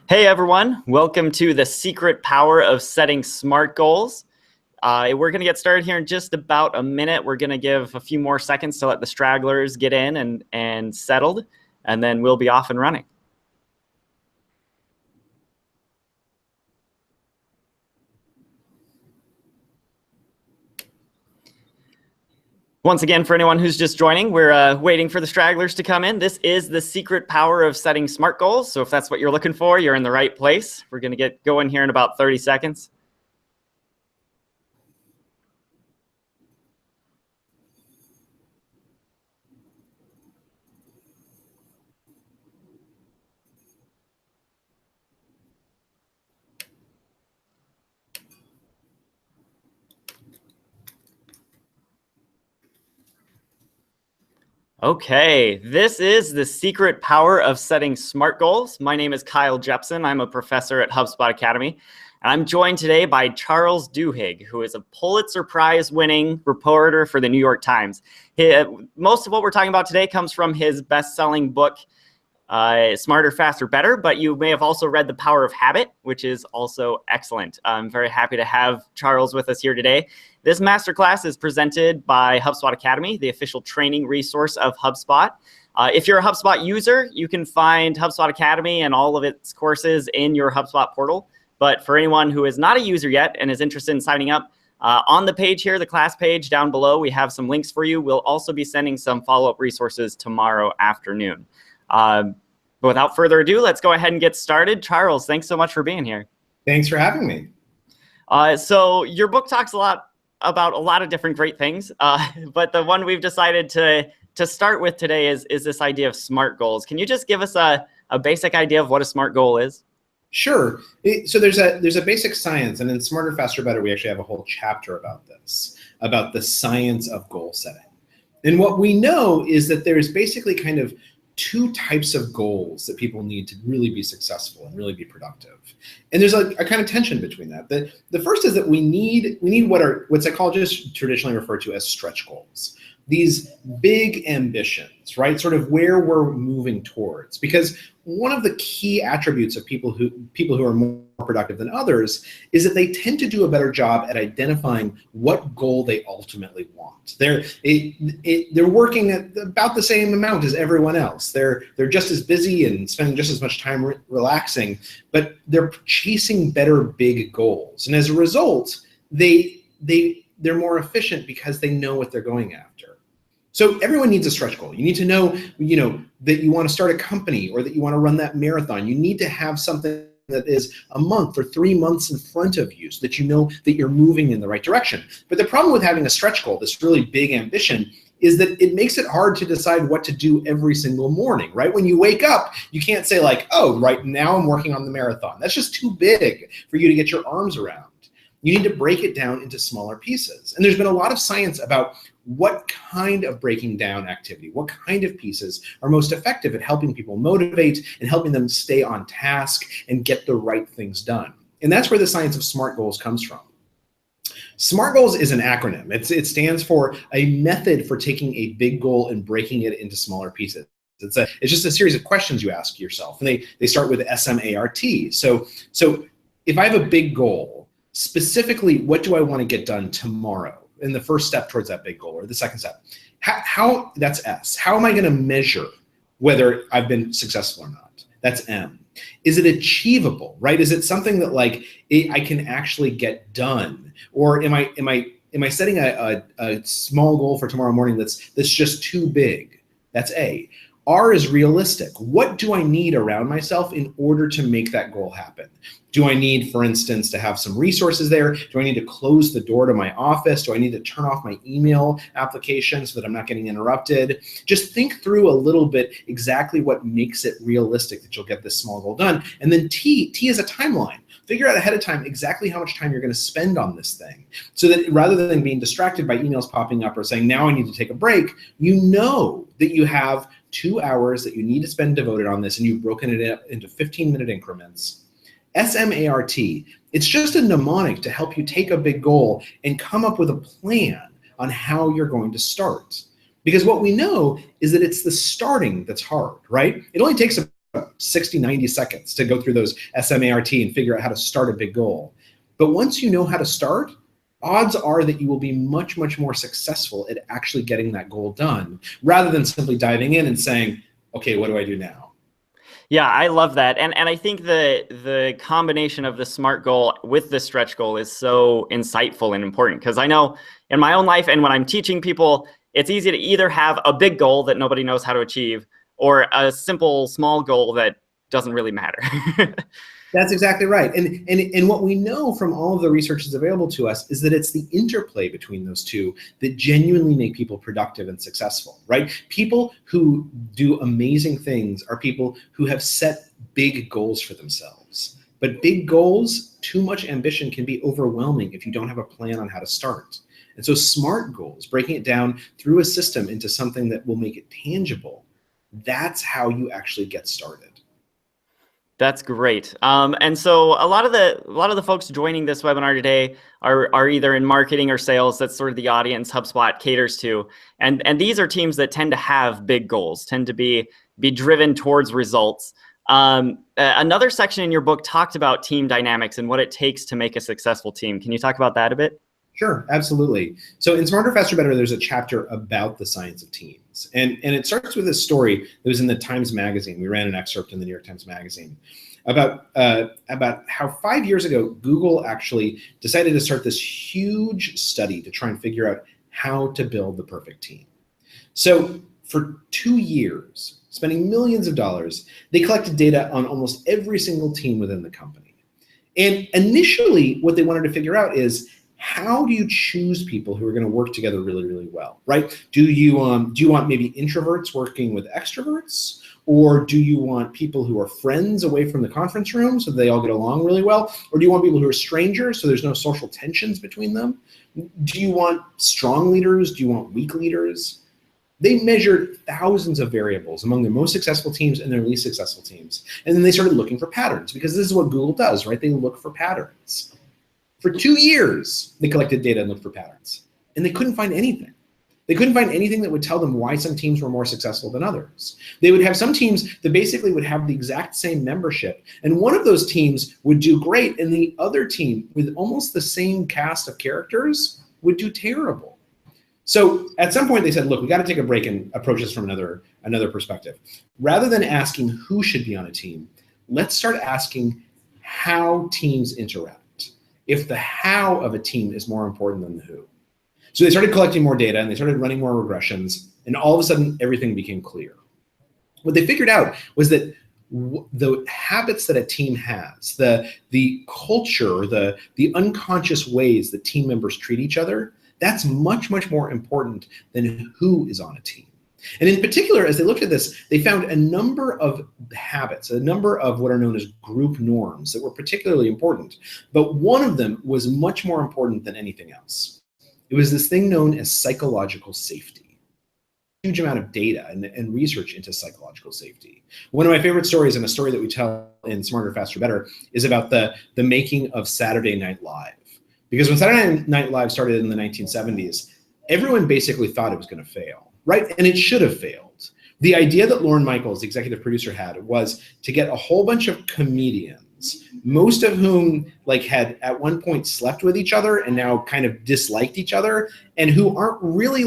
Hey everyone, welcome to the secret power of setting SMART goals. We're going to get started here in just about a minute. We're going to give a few more seconds to let the stragglers get in and settled, and then we'll be off and running. Once again, for anyone who's just joining, we're waiting for the stragglers to come in. This is the secret power of setting SMART goals. So if that's what you're looking for, you're in the right place. We're going to get going here in about 30 seconds. Okay, this is the secret power of setting SMART goals. My name is Kyle Jepson. I'm a professor at HubSpot Academy. And I'm joined today by Charles Duhigg, who is a Pulitzer Prize-winning reporter for the New York Times. Most of what we're talking about today comes from his best-selling book, Smarter, Faster, Better, but you may have also read The Power of Habit, which is also excellent. I'm very happy to have Charles with us here today. This masterclass is presented by HubSpot Academy, the official training resource of HubSpot. If you're a HubSpot user, you can find HubSpot Academy and all of its courses in your HubSpot portal. But for anyone who is not a user yet and is interested in signing up, on the page here, the class page down below, we have some links for you. We'll also be sending some follow-up resources tomorrow afternoon. But without further ado, let's go ahead and get started. Charles, thanks so much for being here. Thanks for having me. So your book talks a lot about a lot of different great things, but the one we've decided to start with today is this idea of SMART goals. Can you just give us a basic idea of what a SMART goal is? Sure. So there's a basic science, and in Smarter, Faster, Better, we actually have a whole chapter about this, about the science of goal setting. And what we know is that there's basically kind of two types of goals that people need to really be successful and really be productive. And there's a kind of tension between that. The first is that we need what psychologists traditionally refer to as stretch goals. These big ambitions, right? Sort of where we're moving towards. Because one of the key attributes of people who are more productive than others is that they tend to do a better job at identifying what goal they ultimately want. They're working at about the same amount as everyone else. They're just as busy and spending just as much time relaxing, but they're chasing better big goals. And as a result, they're more efficient because they know what they're going after. So everyone needs a stretch goal. You need to know, that you want to start a company or that you want to run that marathon. You need to have something that is a month or 3 months in front of you so that you know that you're moving in the right direction. But the problem with having a stretch goal, this really big ambition, is that it makes it hard to decide what to do every single morning, right? When you wake up, you can't say like, oh, right now I'm working on the marathon. That's just too big for you to get your arms around. You need to break it down into smaller pieces. And there's been a lot of science about what kind of breaking down activity, what kind of pieces are most effective at helping people motivate and helping them stay on task and get the right things done. And that's where the science of SMART goals comes from. SMART goals is an acronym. It stands for a method for taking a big goal and breaking it into smaller pieces. It's just a series of questions you ask yourself, and they start with SMART. So if I have a big goal, specifically, what do I want to get done tomorrow? In the first step towards that big goal, or the second step, how that's S. How am I going to measure whether I've been successful or not? That's M. Is it achievable, right? Is it something that I can actually get done, or am I setting a small goal for tomorrow morning that's just too big? That's A. R is realistic. What do I need around myself in order to make that goal happen? Do I need, for instance, to have some resources there? Do I need to close the door to my office? Do I need to turn off my email application so that I'm not getting interrupted? Just think through a little bit exactly what makes it realistic that you'll get this small goal done. And then T is a timeline. Figure out ahead of time exactly how much time you're going to spend on this thing, so that rather than being distracted by emails popping up or saying, now I need to take a break, you know that you have 2 hours that you need to spend devoted on this, and you've broken it up into 15-minute increments. SMART, it's just a mnemonic to help you take a big goal and come up with a plan on how you're going to start. Because what we know is that it's the starting that's hard, right? It only takes 60, 90 seconds to go through those SMART and figure out how to start a big goal. But once you know how to start, odds are that you will be much, much more successful at actually getting that goal done, rather than simply diving in and saying, okay, what do I do now? Yeah, I love that. And I think the combination of the SMART goal with the stretch goal is so insightful and important, because I know in my own life and when I'm teaching people, it's easy to either have a big goal that nobody knows how to achieve or a simple small goal that doesn't really matter. That's exactly right. And what we know from all of the research that's available to us is that it's the interplay between those two that genuinely make people productive and successful, right? People who do amazing things are people who have set big goals for themselves. But big goals, too much ambition can be overwhelming if you don't have a plan on how to start. And so SMART goals, breaking it down through a system into something that will make it tangible, that's how you actually get started. That's great. And so a lot of the folks joining this webinar today are either in marketing or sales. That's sort of the audience HubSpot caters to. And these are teams that tend to have big goals, tend to be driven towards results. Another section in your book talked about team dynamics and what it takes to make a successful team. Can you talk about that a bit? Sure, absolutely. So in Smarter, Faster, Better, there's a chapter about the science of teams. And it starts with this story that was in the Times Magazine. We ran an excerpt in the New York Times Magazine about how 5 years ago, Google actually decided to start this huge study to try and figure out how to build the perfect team. So for 2 years, spending millions of dollars, they collected data on almost every single team within the company. And initially, what they wanted to figure out is, how do you choose people who are going to work together really, really well, right? Do you want maybe introverts working with extroverts? Or do you want people who are friends away from the conference room so they all get along really well? Or do you want people who are strangers so there's no social tensions between them? Do you want strong leaders? Do you want weak leaders? They measured thousands of variables among their most successful teams and their least successful teams. And then they started looking for patterns, because this is what Google does, right? They look for patterns. For 2 years, they collected data and looked for patterns, and they couldn't find anything. They couldn't find anything that would tell them why some teams were more successful than others. They would have some teams that basically would have the exact same membership, and one of those teams would do great, and the other team with almost the same cast of characters would do terrible. So at some point they said, look, we got to take a break and approach this from another perspective. Rather than asking who should be on a team, let's start asking how teams interact. If the how of a team is more important than the who. So they started collecting more data and they started running more regressions, and all of a sudden everything became clear. What they figured out was that the habits that a team has, the culture, the unconscious ways that team members treat each other, that's much, much more important than who is on a team. And in particular, as they looked at this, they found a number of habits, a number of what are known as group norms that were particularly important. But one of them was much more important than anything else. It was this thing known as psychological safety. Huge amount of data and research into psychological safety. One of my favorite stories, and a story that we tell in Smarter, Faster, Better, is about the making of Saturday Night Live. Because when Saturday Night Live started in the 1970s, everyone basically thought it was going to fail. Right? And it should have failed. The idea that Lorne Michaels, the executive producer, had was to get a whole bunch of comedians, most of whom had at one point slept with each other and now kind of disliked each other, and who aren't really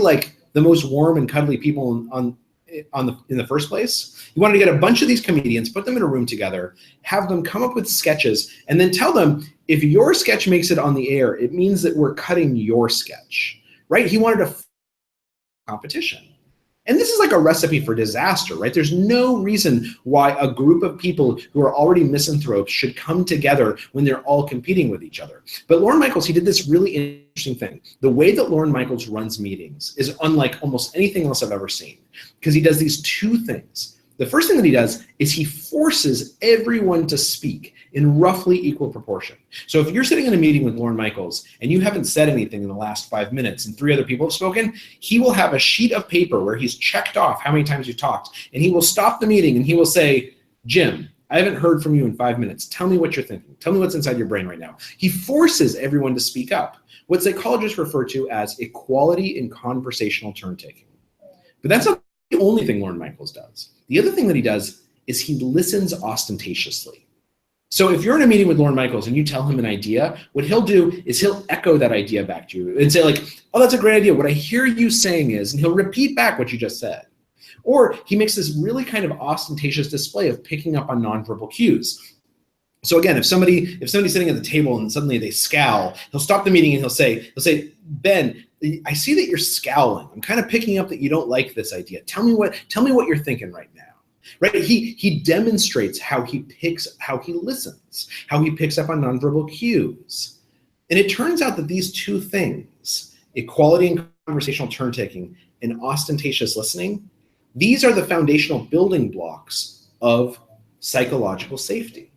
the most warm and cuddly people in the first place. You wanted to get a bunch of these comedians, put them in a room together, have them come up with sketches, and then tell them, if your sketch makes it on the air, it means that we're cutting your sketch. Right? He wanted a competition. And this is like a recipe for disaster, right? There's no reason why a group of people who are already misanthropes should come together when they're all competing with each other. But Lorne Michaels, he did this really interesting thing. The way that Lorne Michaels runs meetings is unlike almost anything else I've ever seen, because he does these two things. The first thing that he does is he forces everyone to speak in roughly equal proportion. So if you're sitting in a meeting with Lorne Michaels and you haven't said anything in the last 5 minutes and 3 other people have spoken, he will have a sheet of paper where he's checked off how many times you've talked, and he will stop the meeting and he will say, Jim, I haven't heard from you in 5 minutes. Tell me what you're thinking. Tell me what's inside your brain right now. He forces everyone to speak up, what psychologists refer to as equality in conversational turn taking. But that's not the only thing Lorne Michaels does. The other thing that he does is he listens ostentatiously. So if you're in a meeting with Lorne Michaels and you tell him an idea, what he'll do is he'll echo that idea back to you and say like, oh, that's a great idea. What I hear you saying is, and he'll repeat back what you just said. Or he makes this really kind of ostentatious display of picking up on nonverbal cues. So again, if somebody's sitting at the table and suddenly they scowl, he'll stop the meeting and he'll say, Ben, I see that you're scowling. I'm kind of picking up that you don't like this idea. Tell me what you're thinking right now. Right? He demonstrates how he listens, how he picks up on nonverbal cues. And it turns out that these two things, equality in conversational turn taking and ostentatious listening, these are the foundational building blocks of psychological safety.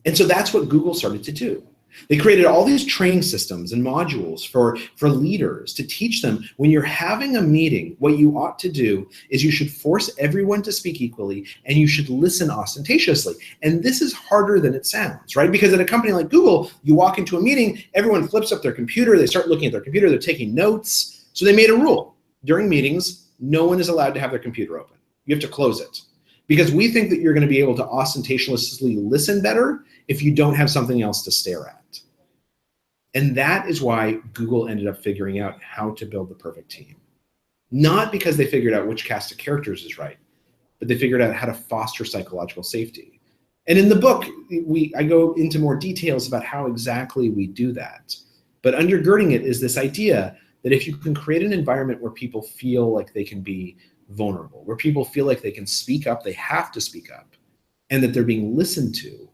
And so that's what Google started to do. They created all these training systems and modules for leaders to teach them when you're having a meeting, what you ought to do is you should force everyone to speak equally and you should listen ostentatiously. And this is harder than it sounds, right? Because at a company like Google, you walk into a meeting, everyone flips up their computer, they start looking at their computer, they're taking notes. So they made a rule. During meetings, no one is allowed to have their computer open. You have to close it. Because we think that you're going to be able to ostentatiously listen better if you don't have something else to stare at. And that is why Google ended up figuring out how to build the perfect team. Not because they figured out which cast of characters is right, but they figured out how to foster psychological safety. And in the book, I go into more details about how exactly we do that. But undergirding it is this idea that if you can create an environment where people feel like they can be vulnerable, where people feel like they can speak up, they have to speak up, and that they're being listened to,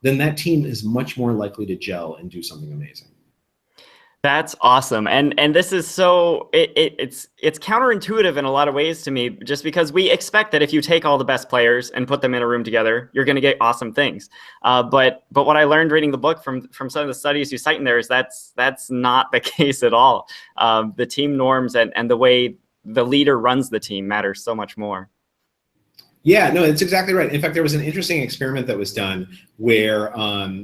then that team is much more likely to gel and do something amazing. That's awesome. And this is so, it's counterintuitive in a lot of ways to me, just because we expect that if you take all the best players and put them in a room together, you're going to get awesome things. But what I learned reading the book from some of the studies you cite in there is that's not the case at all. The team norms and the way the leader runs the team matters so much more. Yeah, no, that's exactly right. In fact, there was an interesting experiment that was done where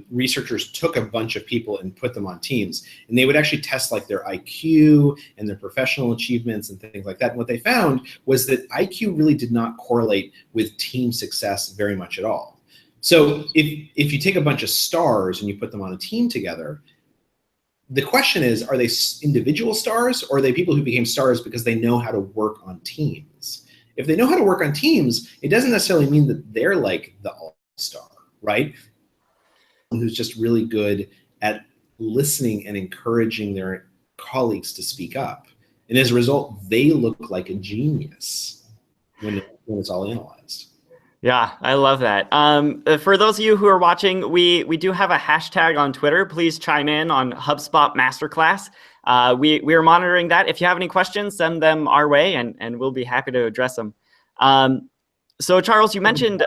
researchers took a bunch of people and put them on teams, and they would actually test like their IQ and their professional achievements and things like that. And what they found was that IQ really did not correlate with team success very much at all. So if you take a bunch of stars and you put them on a team together, the question is, are they individual stars or are they people who became stars because they know how to work on teams? If they know how to work on teams, it doesn't necessarily mean that they're like the all-star, right? Who's just really good at listening and encouraging their colleagues to speak up. And as a result, they look like a genius when it's all analyzed. Yeah, I love that. For those of you who are watching, we do have a hashtag on Twitter. Please chime in on HubSpot Master Class. We are monitoring that. If you have any questions, send them our way, and we'll be happy to address them. So Charles, you mentioned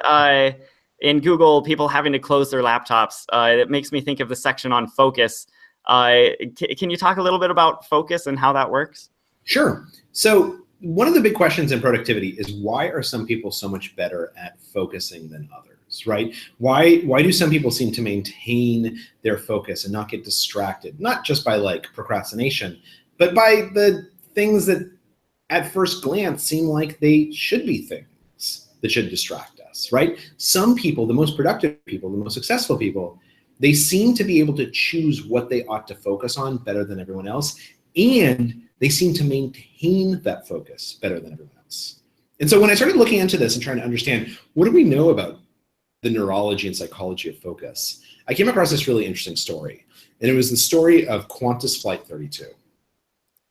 in Google people having to close their laptops. It makes me think of the section on focus. Can you talk a little bit about focus and how that works? Sure. So one of the big questions in productivity is why are some people so much better at focusing than others, right? Why do some people seem to maintain their focus and not get distracted, not just by like procrastination, but by the things that at first glance seem like they should be things that should distract us, right? Some people, the most productive people, the most successful people, they seem to be able to choose what they ought to focus on better than everyone else, and they seem to maintain that focus better than everyone else. And so when I started looking into this and trying to understand, what do we know about the neurology and psychology of focus, I came across this really interesting story. And it was the story of Qantas Flight 32.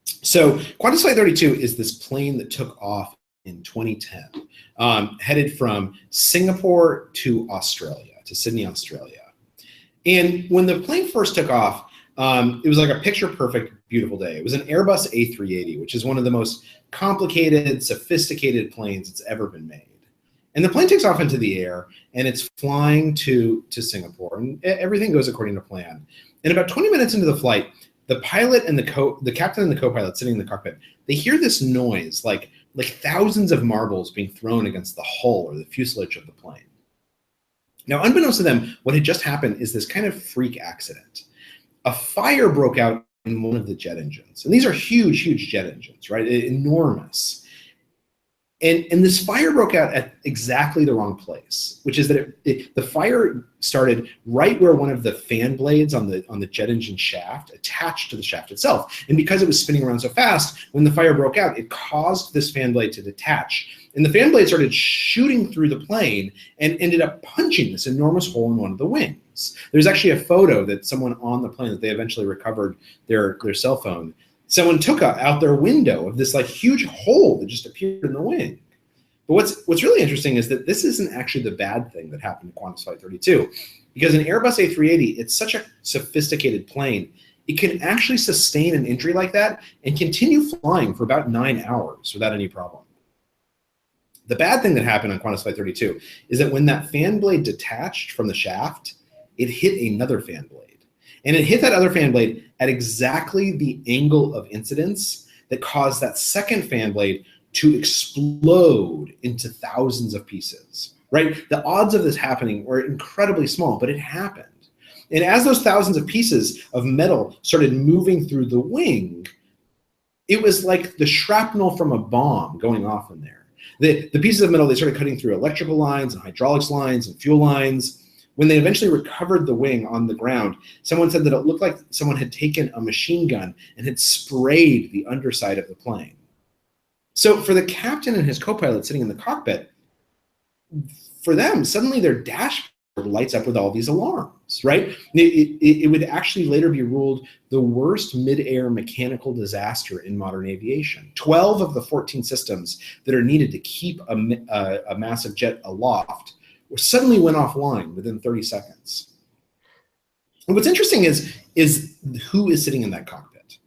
So Qantas Flight 32 is this plane that took off in 2010, headed from Singapore to Australia, to Sydney, Australia. And when the plane first took off, it was like a picture-perfect, beautiful day. It was an Airbus A380, which is one of the most complicated, sophisticated planes that's ever been made. And the plane takes off into the air, and it's flying to Singapore, and everything goes according to plan. And about 20 minutes into the flight, the pilot and the captain and the co-pilot sitting in the cockpit, they hear this noise, like thousands of marbles being thrown against the hull or the fuselage of the plane. Now, unbeknownst to them, what had just happened is this kind of freak accident. A fire broke out in one of the jet engines. And these are huge, huge jet engines, right? Enormous. And this fire broke out at exactly the wrong place, which is that the fire started right where one of the fan blades on the jet engine shaft attached to the shaft itself. And because it was spinning around so fast, when the fire broke out, it caused this fan blade to detach. And the fan blade started shooting through the plane and ended up punching this enormous hole in one of the wings. There's actually a photo that someone on the plane that they eventually recovered their cell phone. Someone took out their window of this like huge hole that just appeared in the wing. But what's really interesting is that this isn't actually the bad thing that happened to Qantas Flight 32, because an Airbus A380, it's such a sophisticated plane, it can actually sustain an injury like that and continue flying for about 9 hours without any problem. The bad thing that happened on Qantas Flight 32 is that when that fan blade detached from the shaft, it hit another fan blade. And it hit that other fan blade at exactly the angle of incidence that caused that second fan blade to explode into thousands of pieces, right? The odds of this happening were incredibly small, but it happened. And as those thousands of pieces of metal started moving through the wing, it was like the shrapnel from a bomb going off in there. The pieces of metal, they started cutting through electrical lines and hydraulics lines and fuel lines. When they eventually recovered the wing on the ground, someone said that it looked like someone had taken a machine gun and had sprayed the underside of the plane. So for the captain and his co-pilot sitting in the cockpit, for them, suddenly their dashboard lights up with all these alarms, right? It would actually later be ruled the worst mid-air mechanical disaster in modern aviation. 12 of the 14 systems that are needed to keep a massive jet aloft suddenly went offline within 30 seconds. And what's interesting is who is sitting in that cockpit.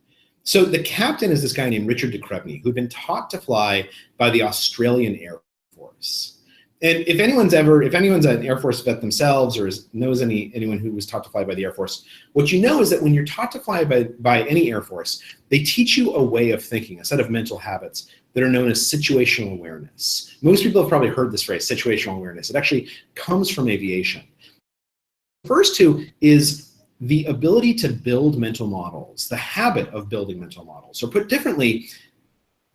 So the captain is this guy named Richard de Crespigny, who'd been taught to fly by the Australian Air Force. And if anyone's an Air Force vet themselves or knows anyone who was taught to fly by the Air Force, what you know is that when you're taught to fly by any Air Force, they teach you a way of thinking, a set of mental habits that are known as situational awareness. Most people have probably heard this phrase, situational awareness. It actually comes from aviation. The first two is the ability to build mental models, the habit of building mental models. Or put differently,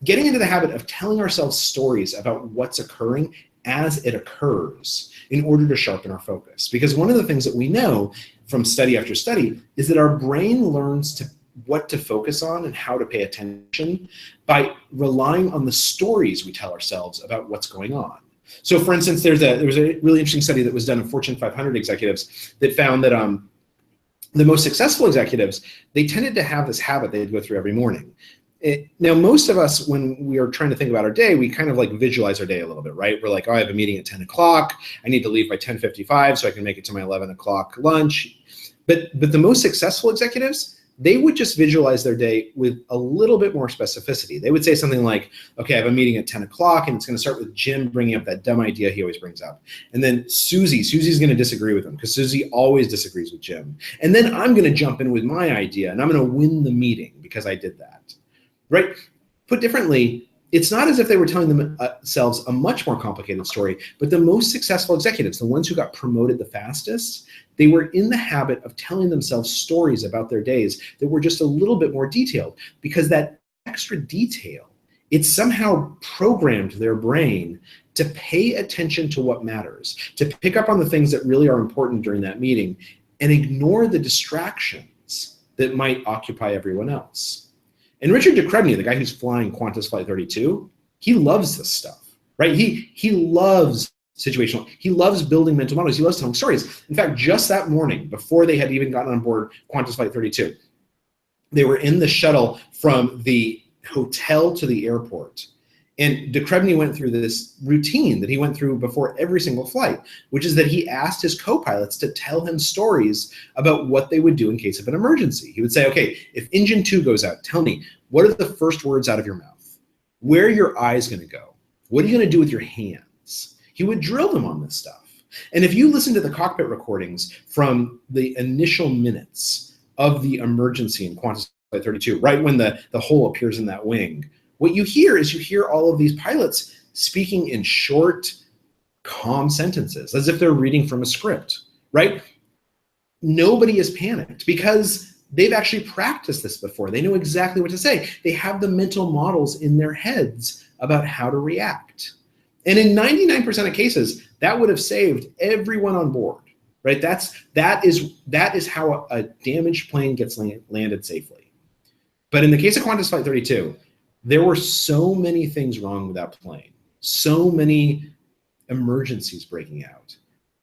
getting into the habit of telling ourselves stories about what's occurring as it occurs in order to sharpen our focus. Because one of the things that we know from study after study is that our brain learns what to focus on and how to pay attention by relying on the stories we tell ourselves about what's going on. So for instance, there was a really interesting study that was done of Fortune 500 executives that found that the most successful executives, they tended to have this habit they'd go through every morning. Now, most of us, when we are trying to think about our day, we kind of like visualize our day a little bit, right? We're like, oh, I have a meeting at 10 o'clock. I need to leave by 10:55 so I can make it to my 11 o'clock lunch. But the most successful executives, they would just visualize their day with a little bit more specificity. They would say something like, okay, I have a meeting at 10 o'clock and it's going to start with Jim bringing up that dumb idea he always brings up. And then Susie's going to disagree with him because Susie always disagrees with Jim. And then I'm going to jump in with my idea and I'm going to win the meeting because I did that. Right? Put differently, it's not as if they were telling themselves a much more complicated story, but the most successful executives, the ones who got promoted the fastest, they were in the habit of telling themselves stories about their days that were just a little bit more detailed, because that extra detail, it somehow programmed their brain to pay attention to what matters, to pick up on the things that really are important during that meeting and ignore the distractions that might occupy everyone else. And Richard de Crespigny, the guy who's flying Qantas Flight 32, he loves this stuff, right? He loves situational. He loves building mental models. He loves telling stories. In fact, just that morning, before they had even gotten on board Qantas Flight 32, they were in the shuttle from the hotel to the airport. And de Crespigny went through this routine that he went through before every single flight, which is that he asked his co-pilots to tell him stories about what they would do in case of an emergency. He would say, okay, if engine 2 goes out, tell me, what are the first words out of your mouth? Where are your eyes going to go? What are you going to do with your hands? He would drill them on this stuff. And if you listen to the cockpit recordings from the initial minutes of the emergency in Qantas Flight 32, right when the hole appears in that wing, what you hear all of these pilots speaking in short, calm sentences, as if they're reading from a script, right? Nobody is panicked because they've actually practiced this before. They know exactly what to say. They have the mental models in their heads about how to react. And in 99% of cases, that would have saved everyone on board, right? That is how a damaged plane gets landed safely. But in the case of Qantas Flight 32, there were so many things wrong with that plane, so many emergencies breaking out,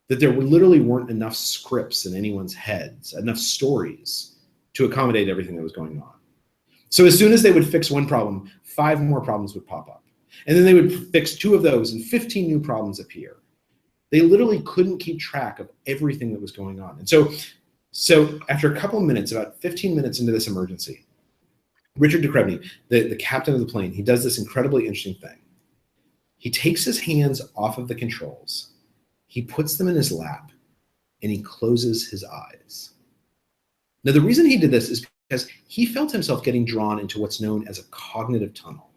that there literally weren't enough scripts in anyone's heads, enough stories to accommodate everything that was going on. So as soon as they would fix one problem, 5 more problems would pop up. And then they would fix 2 of those and 15 new problems appear. They literally couldn't keep track of everything that was going on. And so after a couple of minutes, about 15 minutes into this emergency, Richard de Crespigny, the captain of the plane, he does this incredibly interesting thing. He takes his hands off of the controls, he puts them in his lap, and he closes his eyes. Now, the reason he did this is because he felt himself getting drawn into what's known as a cognitive tunnel.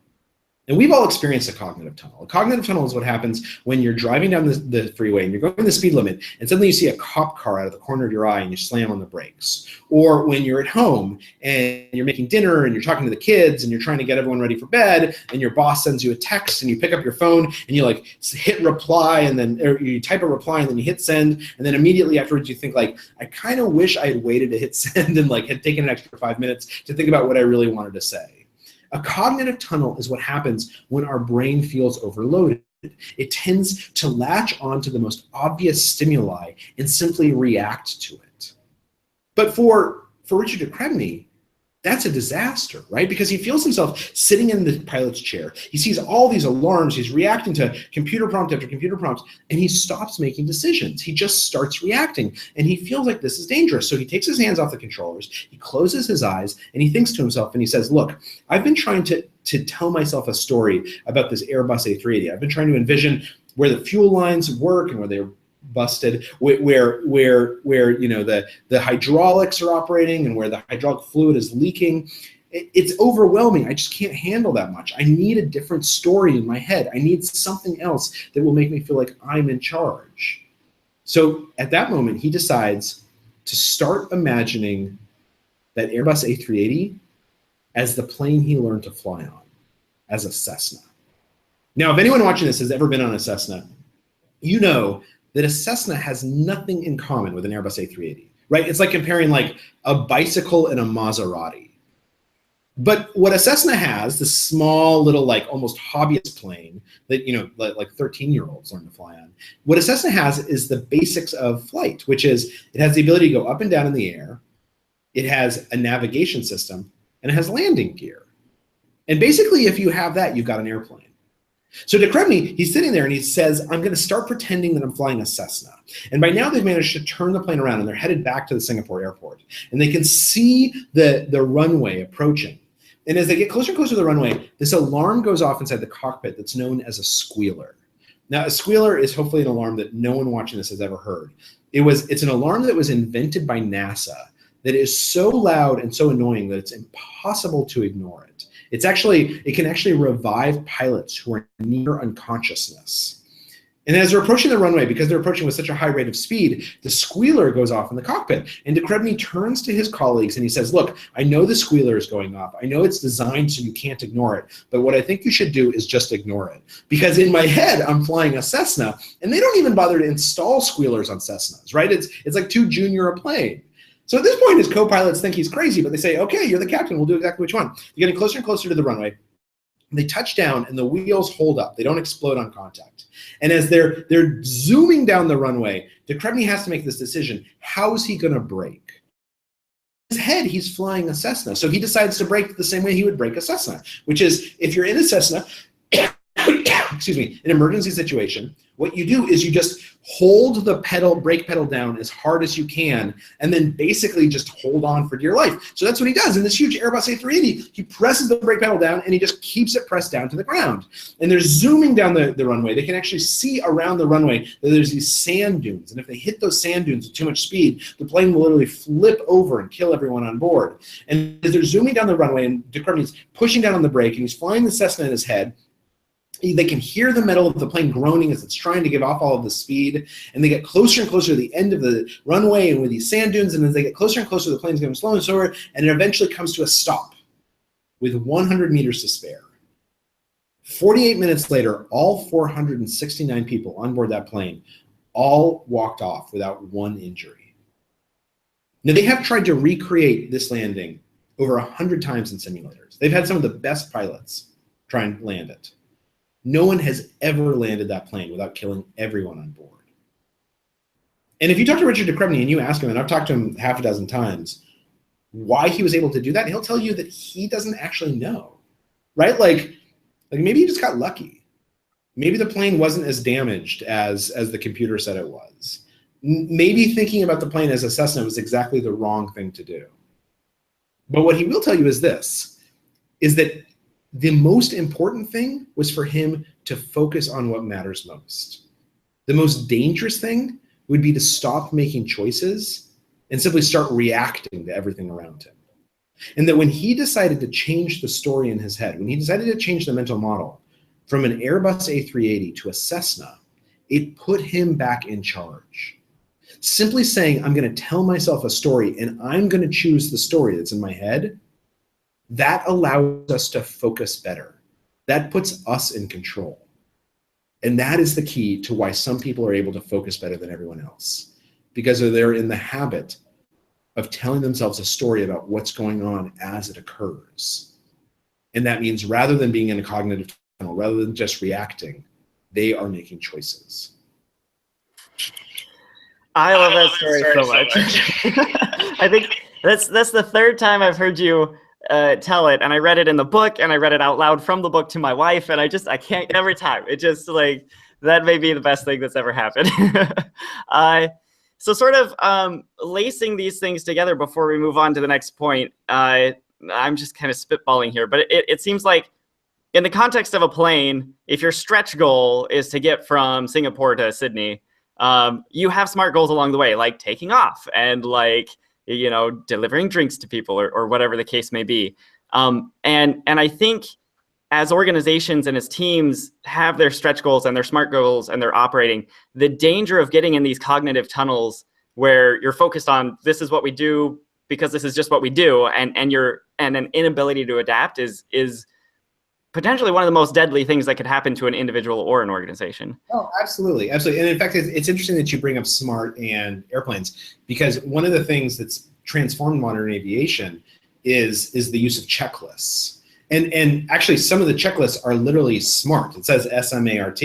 And we've all experienced a cognitive tunnel. A cognitive tunnel is what happens when you're driving down the freeway and you're going the speed limit, and suddenly you see a cop car out of the corner of your eye and you slam on the brakes. Or when you're at home and you're making dinner and you're talking to the kids and you're trying to get everyone ready for bed, and your boss sends you a text and you pick up your phone and you like hit reply, and then or you type a reply and then you hit send, and then immediately afterwards you think like, I kind of wish I had waited to hit send and like had taken an extra 5 minutes to think about what I really wanted to say. A cognitive tunnel is what happens when our brain feels overloaded. It tends to latch onto the most obvious stimuli and simply react to it. But for Richard de Crespigny, that's a disaster, right? Because he feels himself sitting in the pilot's chair. He sees all these alarms. He's reacting to computer prompt after computer prompt, and he stops making decisions. He just starts reacting, and he feels like this is dangerous. So he takes his hands off the controllers, he closes his eyes, and he thinks to himself, and he says, look, I've been trying to tell myself a story about this Airbus A380. I've been trying to envision where the fuel lines work and where they're busted, where you know the hydraulics are operating and where the hydraulic fluid is leaking. It's overwhelming. I just can't handle that much. I need a different story in my head. I need something else that will make me feel like I'm in charge. So at that moment, he decides to start imagining that Airbus A380 as the plane he learned to fly on, as a Cessna. Now, if anyone watching this has ever been on a Cessna, you know that a Cessna has nothing in common with an Airbus A380, right? It's like comparing like a bicycle and a Maserati. But what a Cessna has, the small little like almost hobbyist plane that, you know, like 13-year-olds learn to fly on, what a Cessna has is the basics of flight, which is it has the ability to go up and down in the air, it has a navigation system, and it has landing gear. And basically, if you have that, you've got an airplane. So de Crespigny, he's sitting there and he says, I'm going to start pretending that I'm flying a Cessna. And by now they've managed to turn the plane around and they're headed back to the Singapore airport. And they can see the runway approaching. And as they get closer and closer to the runway, this alarm goes off inside the cockpit that's known as a squealer. Now, a squealer is hopefully an alarm that no one watching this has ever heard. It's an alarm that was invented by NASA that is so loud and so annoying that it's impossible to ignore it. It can actually revive pilots who are near unconsciousness. And as they're approaching the runway, because they're approaching with such a high rate of speed, the squealer goes off in the cockpit. And de Crespigny turns to his colleagues and he says, look, I know the squealer is going off. I know it's designed so you can't ignore it. But what I think you should do is just ignore it. Because in my head, I'm flying a Cessna, and they don't even bother to install squealers on Cessnas, right? It's like too junior a plane. So at this point, his co-pilots think he's crazy, but they say, okay, you're the captain. We'll do exactly what you want. You're getting closer and closer to the runway. They touch down, and the wheels hold up. They don't explode on contact. And as they're zooming down the runway, de Crespigny has to make this decision. How is he going to brake? In his head, he's flying a Cessna. So he decides to brake the same way he would brake a Cessna, which is if you're in a Cessna, excuse me, an emergency situation, what you do is you just hold the brake pedal down as hard as you can, and then basically just hold on for dear life. So that's what he does. In this huge Airbus A380, he presses the brake pedal down and he just keeps it pressed down to the ground. And they're zooming down the runway. They can actually see around the runway that there's these sand dunes. And if they hit those sand dunes with too much speed, the plane will literally flip over and kill everyone on board. And as they're zooming down the runway, and de Crespigny's pushing down on the brake, and he's flying the Cessna in his head, they can hear the metal of the plane groaning as it's trying to give off all of the speed, and they get closer and closer to the end of the runway and with these sand dunes, and as they get closer and closer, the plane's going slower and slower, and it eventually comes to a stop with 100 meters to spare. 48 minutes later, all 469 people on board that plane all walked off without one injury. Now, they have tried to recreate this landing over 100 times in simulators. They've had some of the best pilots try and land it. No one has ever landed that plane without killing everyone on board. And if you talk to Richard de Crespigny and you ask him, and I've talked to him half a dozen times, why he was able to do that, he'll tell you that he doesn't actually know, right? Like maybe he just got lucky. Maybe the plane wasn't as damaged as the computer said it was. Maybe thinking about the plane as a Cessna was exactly the wrong thing to do. But what he will tell you is this, is that the most important thing was for him to focus on what matters most. The most dangerous thing would be to stop making choices and simply start reacting to everything around him. And that when he decided to change the story in his head, when he decided to change the mental model from an Airbus A380 to a Cessna, it put him back in charge. Simply saying, I'm going to tell myself a story and I'm going to choose the story that's in my head, that allows us to focus better. That puts us in control. And that is the key to why some people are able to focus better than everyone else, because they're in the habit of telling themselves a story about what's going on as it occurs. And that means rather than being in a cognitive tunnel, rather than just reacting, they are making choices. I love that story so much. I think that's the third time I've heard you tell it, and I read it in the book, and I read it out loud from the book to my wife, and I can't every time. It just like, that may be the best thing that's ever happened. So sort of lacing these things together before we move on to the next point, I'm just kind of spitballing here, but it seems like in the context of a plane, if your stretch goal is to get from Singapore to Sydney, you have SMART goals along the way, like taking off and like, delivering drinks to people or whatever the case may be. And I think as organizations and as teams have their stretch goals and their SMART goals and they're operating, the danger of getting in these cognitive tunnels where you're focused on this is what we do because this is just what we do, and an inability to adapt is potentially one of the most deadly things that could happen to an individual or an organization. Oh, absolutely. Absolutely. And in fact, it's interesting that you bring up SMART and airplanes, because one of the things that's transformed modern aviation is the use of checklists. And actually, some of the checklists are literally SMART. It says SMART.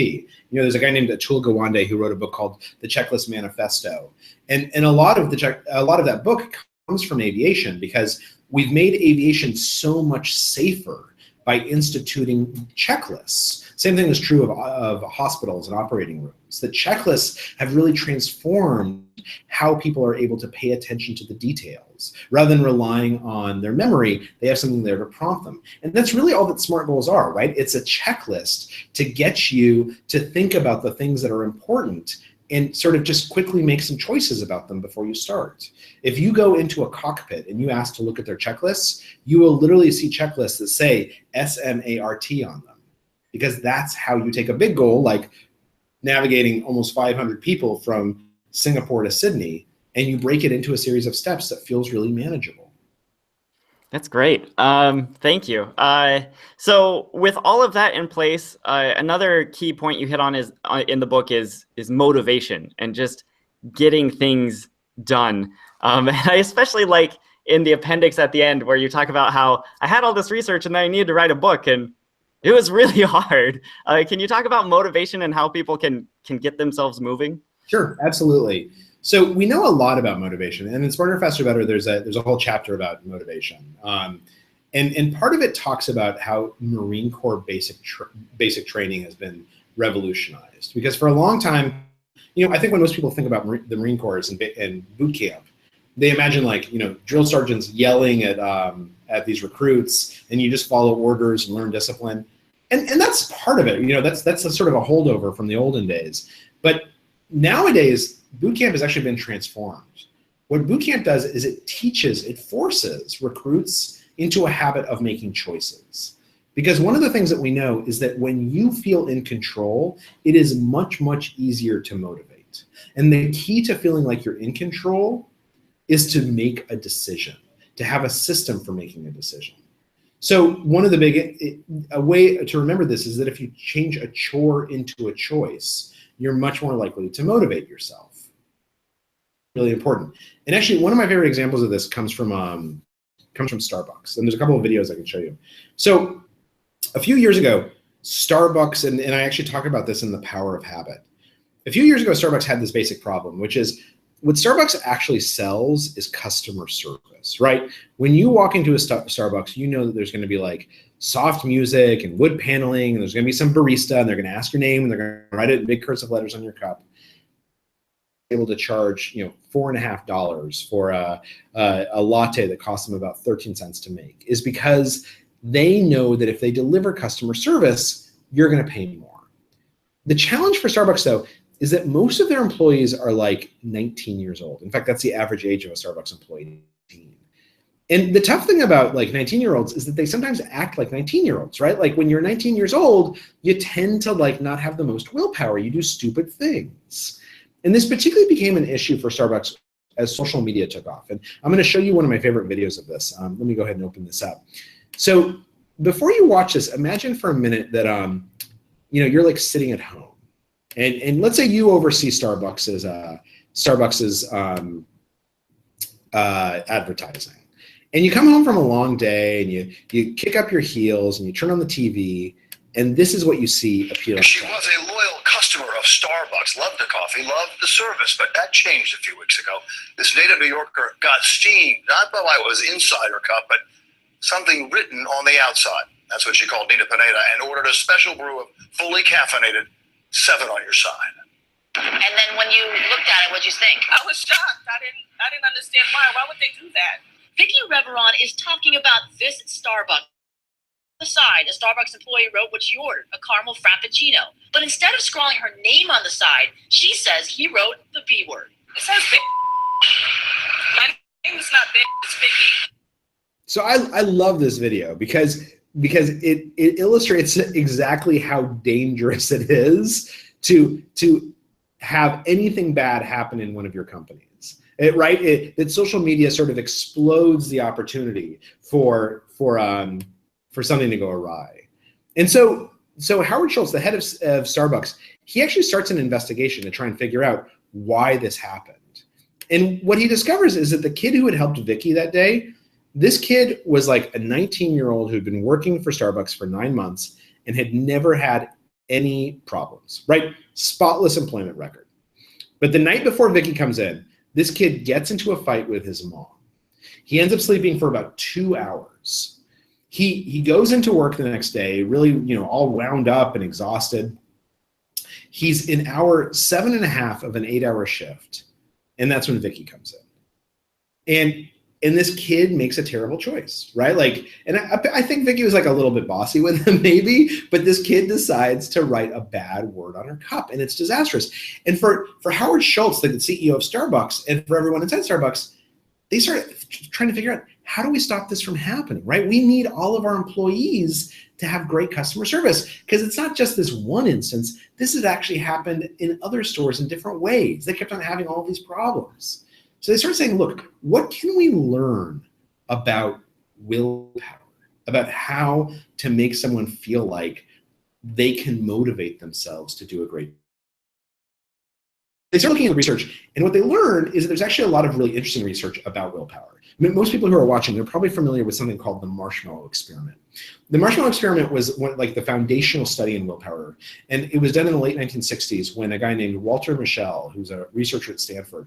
There's a guy named Atul Gawande who wrote a book called The Checklist Manifesto. And a lot of that book comes from aviation, because we've made aviation so much safer by instituting checklists. Same thing is true of hospitals and operating rooms. The checklists have really transformed how people are able to pay attention to the details. Rather than relying on their memory, they have something there to prompt them. And that's really all that SMART goals are, right? It's a checklist to get you to think about the things that are important and sort of just quickly make some choices about them before you start. If you go into a cockpit and you ask to look at their checklists, you will literally see checklists that say SMART on them, because that's how you take a big goal like navigating almost 500 people from Singapore to Sydney, and you break it into a series of steps that feels really manageable. That's great. Thank you. So with all of that in place, another key point you hit on is in the book is motivation and just getting things done. And I especially like in the appendix at the end where you talk about how I had all this research and then I needed to write a book and it was really hard. Can you talk about motivation and how people can get themselves moving? Sure, absolutely. So we know a lot about motivation, and in Smarter, Faster, Better, there's a whole chapter about motivation. And part of it talks about how Marine Corps basic training has been revolutionized. Because for a long time, I think when most people think about the Marine Corps and boot camp, they imagine like, drill sergeants yelling at these recruits, and you just follow orders and learn discipline. And that's part of it. That's a sort of a holdover from the olden days. But nowadays, boot camp has actually been transformed. What boot camp does is it forces recruits into a habit of making choices. Because one of the things that we know is that when you feel in control, it is much, much easier to motivate. And the key to feeling like you're in control is to make a decision, to have a system for making a decision. So one of the a way to remember this is that if you change a chore into a choice, you're much more likely to motivate yourself. Really important. And actually, one of my favorite examples of this comes from Starbucks. And there's a couple of videos I can show you. So a few years ago, Starbucks, and I actually talk about this in The Power of Habit. A few years ago, Starbucks had this basic problem, which is what Starbucks actually sells is customer service, right? When you walk into a Starbucks, you know that there's going to be like soft music and wood paneling, and there's going to be some barista, and they're going to ask your name, and they're going to write it in big cursive letters on your cup. Able to charge $4.50 for a latte that costs them about 13 cents to make is because they know that if they deliver customer service, you're going to pay more. The challenge for Starbucks, though, is that most of their employees are like 19 years old. In fact, that's the average age of a Starbucks employee, 19. And the tough thing about like 19-year-olds is that they sometimes act like 19-year-olds, right? Like when you're 19 years old, you tend to like not have the most willpower. You do stupid things. And this particularly became an issue for Starbucks as social media took off. And I'm going to show you one of my favorite videos of this. Let me go ahead and open this up. So before you watch this, imagine for a minute that you're like sitting at home. And let's say you oversee Starbucks's advertising, and you come home from a long day and you kick up your heels and you turn on the TV, and this is what you see appealing. She was a loyal customer of Starbucks, loved the coffee, loved the service, but that changed a few weeks ago. This native New Yorker got steamed, not by what was inside her cup, but something written on the outside. That's what she called Nina Pineda, and ordered a special brew of fully caffeinated 7 on your side. And then when you looked at it, what'd you think? I was shocked. I didn't understand why. Why would they do that? Vicky Reveron is talking about this Starbucks. On the side, a Starbucks employee wrote what she ordered, a caramel frappuccino. But instead of scrawling her name on the side, she says he wrote the B word. It says Vicky. My name is not Vicky, it's Vicky. So I love this video because it illustrates exactly how dangerous it is to have anything bad happen in one of your companies. That social media sort of explodes the opportunity for something to go awry. And so Howard Schultz, the head of Starbucks, he actually starts an investigation to try and figure out why this happened. And what he discovers is that the kid who had helped Vicky that day, this kid was like a 19-year-old who'd been working for Starbucks for 9 months and had never had any problems, right? Spotless employment record. But the night before Vicky comes in, this kid gets into a fight with his mom. He ends up sleeping for about 2 hours. He goes into work the next day, really, all wound up and exhausted. He's in hour 7.5 of an 8-hour shift. And that's when Vicky comes in. And this kid makes a terrible choice, right? And I think Vicky was like a little bit bossy with him maybe, but this kid decides to write a bad word on her cup, and it's disastrous. And for Howard Schultz, the CEO of Starbucks, and for everyone inside Starbucks, they started trying to figure out, how do we stop this from happening, right? We need all of our employees to have great customer service, because it's not just this one instance. This has actually happened in other stores in different ways. They kept on having all these problems. So they started saying, look, what can we learn about willpower, about how to make someone feel like they can motivate themselves to do a great job? They started looking at the research, and what they learned is that there's actually a lot of really interesting research about willpower. Most people who are watching, they're probably familiar with something called the Marshmallow Experiment. The Marshmallow Experiment was the foundational study in willpower, and it was done in the late 1960s when a guy named Walter Mischel, who's a researcher at Stanford,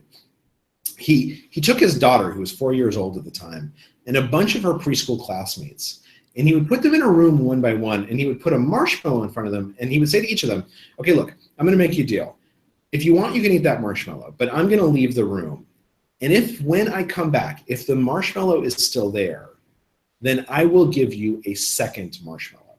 he took his daughter, who was 4 years old at the time, and a bunch of her preschool classmates, and he would put them in a room one by one, and he would put a marshmallow in front of them, and he would say to each of them, okay, look, I'm going to make you a deal. If you want, you can eat that marshmallow, but I'm going to leave the room. And when I come back, if the marshmallow is still there, then I will give you a second marshmallow.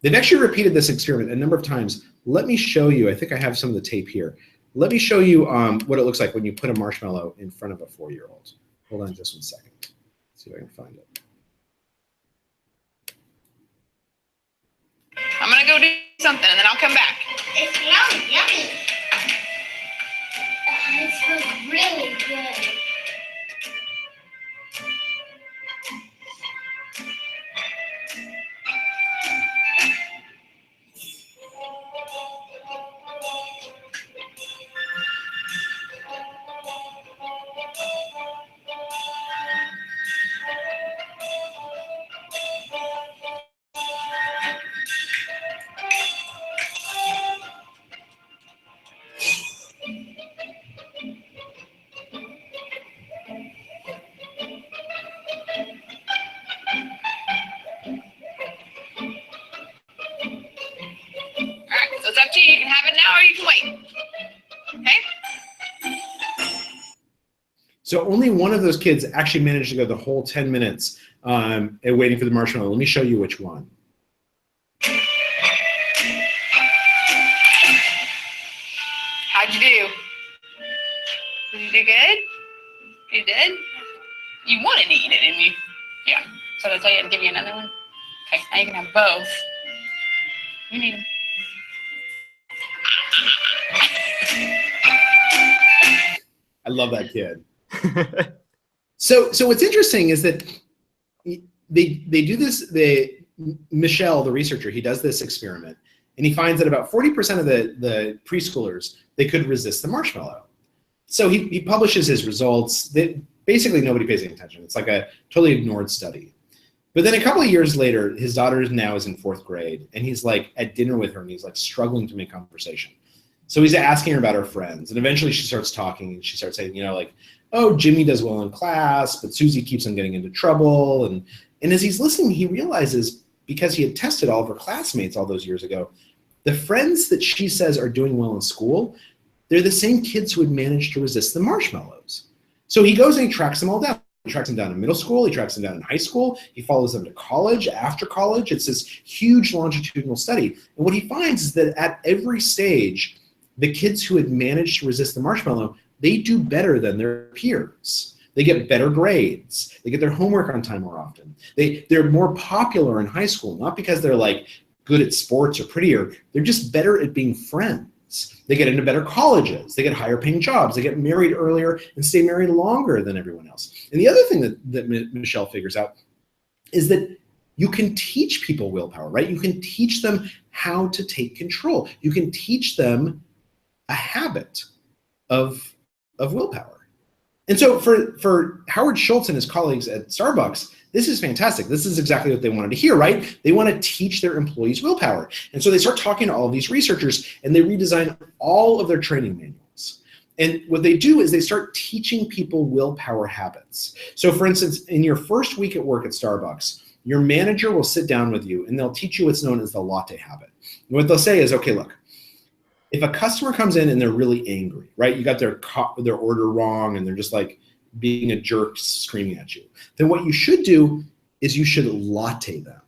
They've actually repeated this experiment a number of times. Let me show you. I think I have some of the tape here. Let me show you what it looks like when you put a marshmallow in front of a 4-year-old. Hold on just 1 second. Let's see if I can find it. I'm going to go do something, and then I'll come back. It smells yummy. It smells really good. So only one of those kids actually managed to go the whole 10 minutes and waiting for the marshmallow. Let me show you which one. How'd you do? Did you do good? You did? You wanted to eat it, didn't you? Yeah. So did I tell you to give you another one? Okay, now you can have both. You need them. I love that kid. So what's interesting is that they do this. Michel, the researcher, he does this experiment, and he finds that about 40% of the preschoolers, they could resist the marshmallow. So he publishes his results. Basically, nobody pays any attention. It's like a totally ignored study. But then a couple of years later, his daughter now is in 4th grade, and he's like at dinner with her, and he's like struggling to make conversation. So he's asking her about her friends, and eventually she starts talking, and she starts saying, like, oh, Jimmy does well in class, but Susie keeps on getting into trouble. And as he's listening, he realizes, because he had tested all of her classmates all those years ago, the friends that she says are doing well in school, they're the same kids who had managed to resist the marshmallows. So he goes and he tracks them all down. He tracks them down in middle school. He tracks them down in high school. He follows them to college, after college. It's this huge longitudinal study. And what he finds is that at every stage, the kids who had managed to resist the marshmallow, they do better than their peers. They get better grades. They get their homework on time more often. They're more popular in high school, not because they're like good at sports or prettier. They're just better at being friends. They get into better colleges. They get higher paying jobs. They get married earlier and stay married longer than everyone else. And the other thing that Michel figures out is that you can teach people willpower, right? You can teach them how to take control. You can teach them a habit of willpower. And so for Howard Schultz and his colleagues at Starbucks, this is fantastic. This is exactly what they wanted to hear, right? They want to teach their employees willpower. And so they start talking to all of these researchers, and they redesign all of their training manuals. And what they do is they start teaching people willpower habits. So for instance, in your first week at work at Starbucks, your manager will sit down with you and they'll teach you what's known as the latte habit. And what they'll say is, okay, look, if a customer comes in and they're really angry, right? You got their order wrong and they're just like being a jerk screaming at you, then what you should do is you should latte them.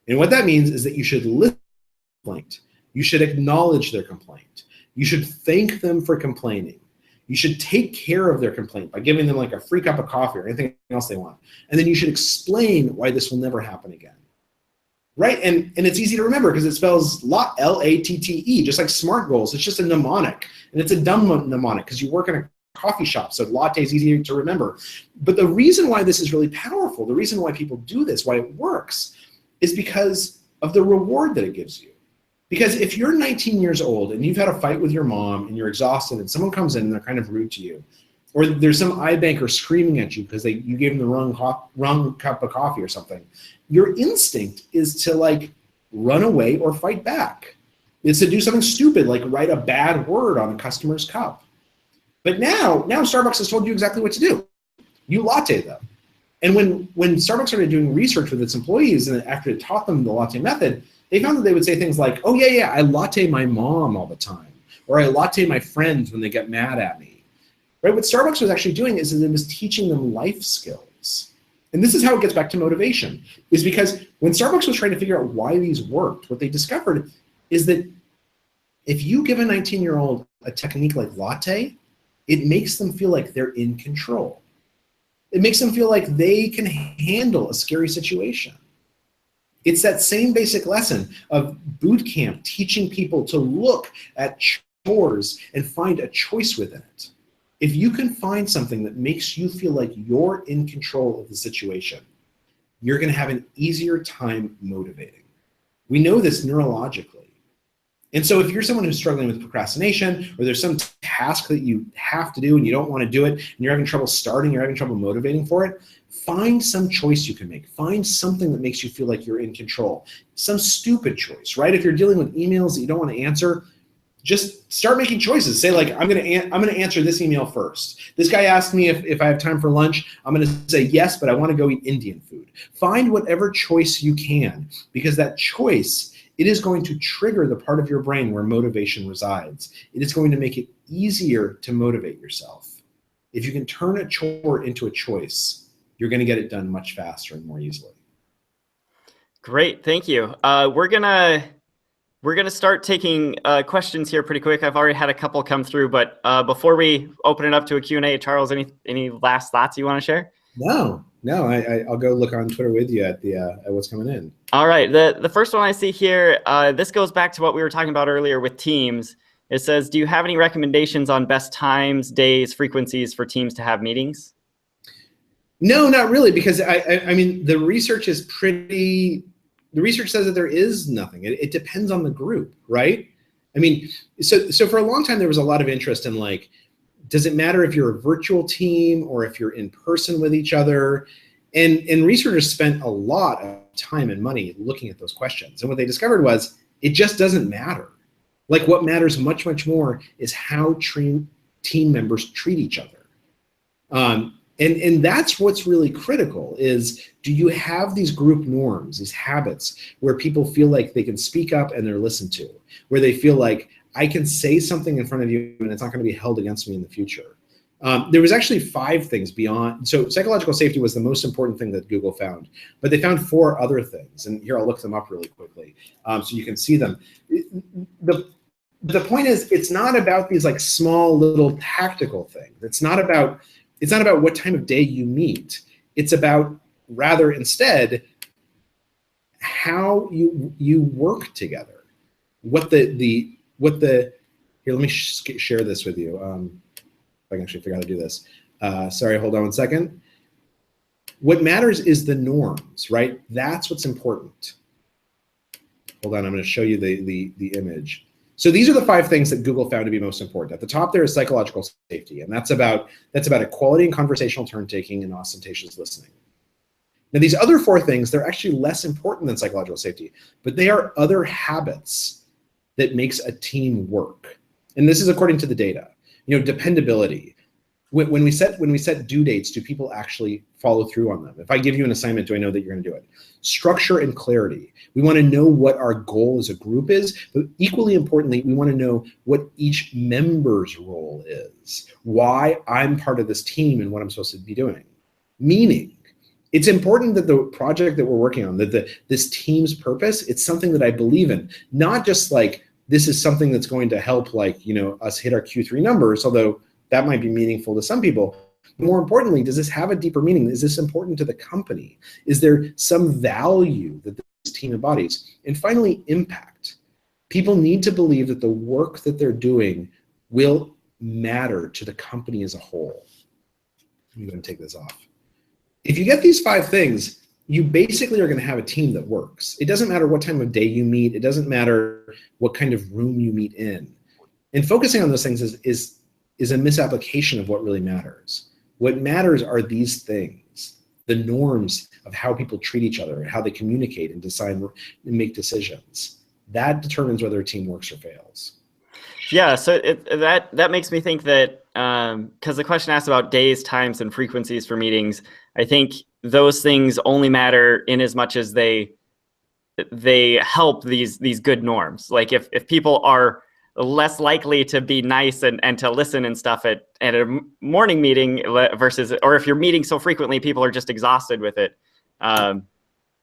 And what that means is that you should listen to their complaint. You should acknowledge their complaint. You should thank them for complaining. You should take care of their complaint by giving them like a free cup of coffee or anything else they want. And then you should explain why this will never happen again. Right? And it's easy to remember because it spells L-A-T-T-E, just like SMART goals. It's just a mnemonic. And it's a dumb mnemonic because you work in a coffee shop, so latte is easy to remember. But the reason why this is really powerful, the reason why people do this, why it works, is because of the reward that it gives you. Because if you're 19 years old and you've had a fight with your mom and you're exhausted and someone comes in and they're kind of rude to you, or there's some iBanker screaming at you because you gave them the wrong cup of coffee or something, your instinct is to like run away or fight back. It's to do something stupid like write a bad word on a customer's cup. But now Starbucks has told you exactly what to do. You latte them. And when Starbucks started doing research with its employees and after it taught them the latte method, they found that they would say things like, oh yeah, I latte my mom all the time, or I latte my friends when they get mad at me. Right? What Starbucks was actually doing is it was teaching them life skills. And this is how it gets back to motivation, is because when Starbucks was trying to figure out why these worked, what they discovered is that if you give a 19-year-old a technique like latte, it makes them feel like they're in control. It makes them feel like they can handle a scary situation. It's that same basic lesson of boot camp teaching people to look at chores and find a choice within it. If you can find something that makes you feel like you're in control of the situation, you're going to have an easier time motivating. We know this neurologically. And so if you're someone who's struggling with procrastination, or there's some task that you have to do and you don't want to do it, and you're having trouble starting, you're having trouble motivating for it, find some choice you can make. Find something that makes you feel like you're in control. Some stupid choice, right? If you're dealing with emails that you don't want to answer, just start making choices. Say like, I'm going to answer this email first. This guy asked me if I have time for lunch. I'm going to say yes, but I want to go eat Indian food. Find whatever choice you can, because that choice, it is going to trigger the part of your brain where motivation resides. It is going to make it easier to motivate yourself. if you can turn a chore into a choice, you're going to get it done much faster and more easily. Great, thank you. We're gonna start taking questions here pretty quick. I've already had a couple come through, but before we open it up to a Q&A, Charles, any last thoughts you want to share? No, I'll go look on Twitter with you at what's coming in. All right, the first one I see here, this goes back to what we were talking about earlier with teams. It says, do you have any recommendations on best times, days, frequencies for teams to have meetings? No, not really, because I mean, the research is the research says that there is nothing. It depends on the group, right? I mean, so for a long time, there was a lot of interest in like, does it matter if you're a virtual team or if you're in person with each other? And researchers spent a lot of time and money looking at those questions. And what they discovered was it just doesn't matter. Like what matters much, much more is how team members treat each other. And that's what's really critical is, do you have these group norms, these habits where people feel like they can speak up and they're listened to, where they feel like I can say something in front of you and it's not going to be held against me in the future. There was actually 5 things beyond. So psychological safety was the most important thing that Google found, but they found 4 other things. And here, I'll look them up really quickly so you can see them. The point is, it's not about these like small little tactical things. It's not about what time of day you meet. It's about rather instead how you work together. Here, let me share this with you. If I can actually figure out how to do this. Sorry, hold on one second. What matters is the norms, right? That's what's important. Hold on, I'm going to show you the image. So these are the 5 things that Google found to be most important. At the top there is psychological safety, and that's about equality and conversational turn-taking and ostentatious listening. Now these other 4 things, they're actually less important than psychological safety, but they are other habits that makes a team work. And this is according to the data. You know, dependability. When we set due dates, do people actually follow through on them? If I give you an assignment, do I know that you're going to do it? Structure and clarity. We want to know what our goal as a group is, but equally importantly, we want to know what each member's role is, why I'm part of this team and what I'm supposed to be doing. Meaning, it's important that the project that we're working on, that this team's purpose, it's something that I believe in, not just like this is something that's going to help, like, you know, us hit our Q3 numbers, although that might be meaningful to some people. More importantly, does this have a deeper meaning? Is this important to the company? Is there some value that this team embodies? And finally, impact. People need to believe that the work that they're doing will matter to the company as a whole. I'm going to take this off. If you get these 5 things, you basically are going to have a team that works. It doesn't matter what time of day you meet. It doesn't matter what kind of room you meet in. And focusing on those things is a misapplication of what really matters. What matters are these things, the norms of how people treat each other, how they communicate and decide and make decisions. That determines whether a team works or fails. Yeah, so that makes me think that, because the question asked about days, times, and frequencies for meetings, I think those things only matter in as much as they help these good norms. Like if people are less likely to be nice and to listen and stuff at a morning meeting versus, or if you're meeting so frequently, people are just exhausted with it.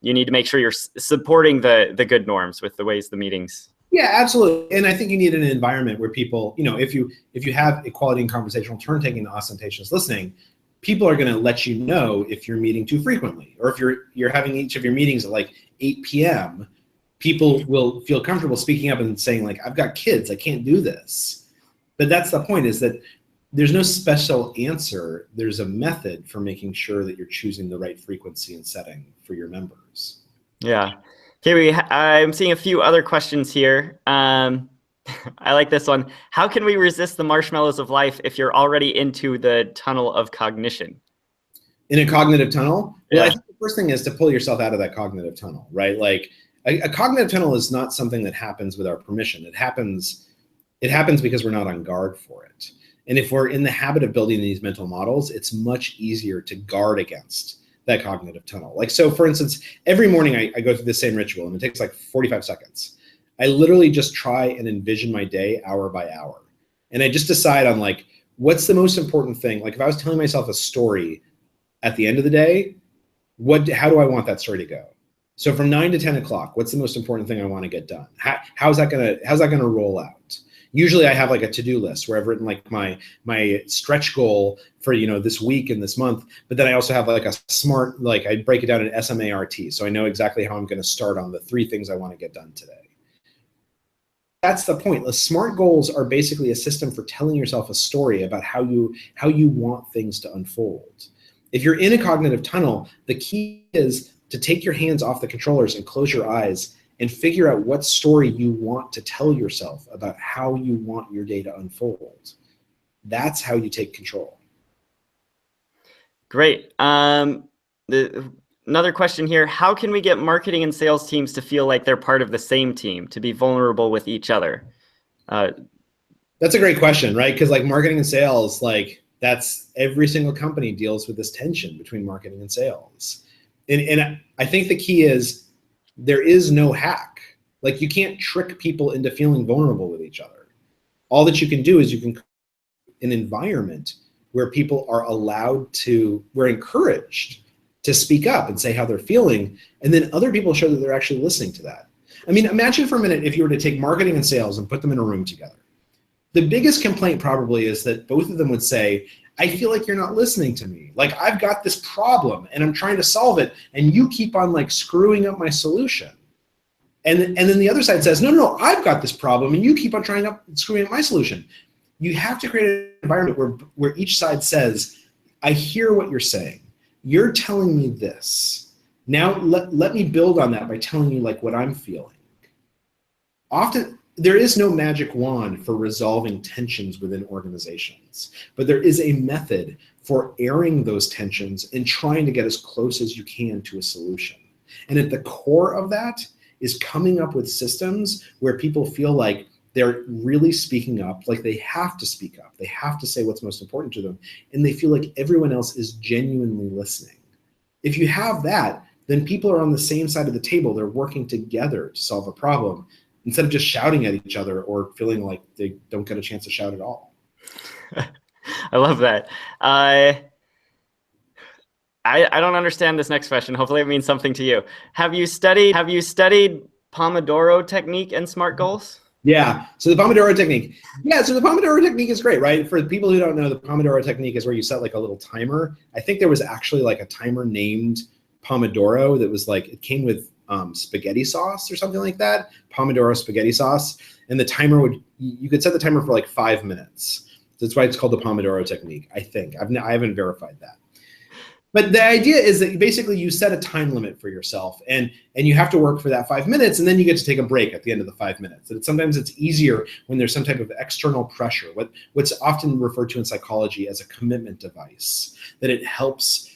You need to make sure you're supporting the good norms with the ways the meetings. Yeah, absolutely. And I think you need an environment where people, you know, if you have equality and conversational turn-taking and ostentatious listening, people are going to let you know if you're meeting too frequently, or if you're having each of your meetings at like 8 p.m., people will feel comfortable speaking up and saying like, I've got kids, I can't do this. But that's the point, is that there's no special answer. There's a method for making sure that you're choosing the right frequency and setting for your members. Yeah. Okay, I'm seeing a few other questions here. I like this one. How can we resist the marshmallows of life if you're already into the tunnel of cognition? In a cognitive tunnel? Yeah. Well, I think the first thing is to pull yourself out of that cognitive tunnel, right? Like a cognitive tunnel is not something that happens with our permission. It happens because we're not on guard for it. And if we're in the habit of building these mental models, it's much easier to guard against that cognitive tunnel. Like, so for instance, every morning I go through the same ritual and it takes like 45 seconds. I literally just try and envision my day hour by hour. And I just decide on like, what's the most important thing? Like if I was telling myself a story at the end of the day, how do I want that story to go? So from 9 to 10 o'clock, what's the most important thing I want to get done? How's that gonna roll out? Usually I have like a to-do list where I've written like my stretch goal for, this week and this month, but then I also have like a smart, like I break it down in SMART. So I know exactly how I'm going to start on the 3 things I want to get done today. That's the point. The SMART goals are basically a system for telling yourself a story about how you want things to unfold. If you're in a cognitive tunnel, the key is to take your hands off the controllers and close your eyes and figure out what story you want to tell yourself about how you want your day to unfold. That's how you take control. Great. Another question here. How can we get marketing and sales teams to feel like they're part of the same team, to be vulnerable with each other? That's a great question, right? Because like marketing and sales, like that's every single company deals with this tension between marketing and sales. And I think the key is there is no hack. Like you can't trick people into feeling vulnerable with each other. All that you can do is you can create an environment where people are we're encouraged to speak up and say how they're feeling, and then other people show that they're actually listening to that. I mean, imagine for a minute if you were to take marketing and sales and put them in a room together. The biggest complaint probably is that both of them would say, I feel like you're not listening to me. Like I've got this problem and I'm trying to solve it and you keep on like screwing up my solution. And then the other side says, no, I've got this problem and you keep on screwing up my solution. You have to create an environment where each side says, I hear what you're saying. You're telling me this. Now let me build on that by telling you like what I'm feeling. Often, there is no magic wand for resolving tensions within organizations, but there is a method for airing those tensions and trying to get as close as you can to a solution. And at the core of that is coming up with systems where people feel like they're really speaking up, like they have to speak up, they have to say what's most important to them, and they feel like everyone else is genuinely listening. If you have that, then people are on the same side of the table, they're working together to solve a problem, instead of just shouting at each other or feeling like they don't get a chance to shout at all. I love that. I don't understand this next question. Hopefully it means something to you. Have you studied Pomodoro technique and SMART goals? Yeah, so the Pomodoro technique. Yeah, so the Pomodoro technique is great, right? For people who don't know, the Pomodoro technique is where you set like a little timer. I think there was actually like a timer named Pomodoro that was like, it came with spaghetti sauce or something like that, Pomodoro spaghetti sauce. And the timer you could set the timer for like 5 minutes. That's why it's called the Pomodoro technique, I think. I haven't verified that. But the idea is that basically you set a time limit for yourself and you have to work for that 5 minutes and then you get to take a break at the end of the 5 minutes. And sometimes it's easier when there's some type of external pressure, what's often referred to in psychology as a commitment device, that it helps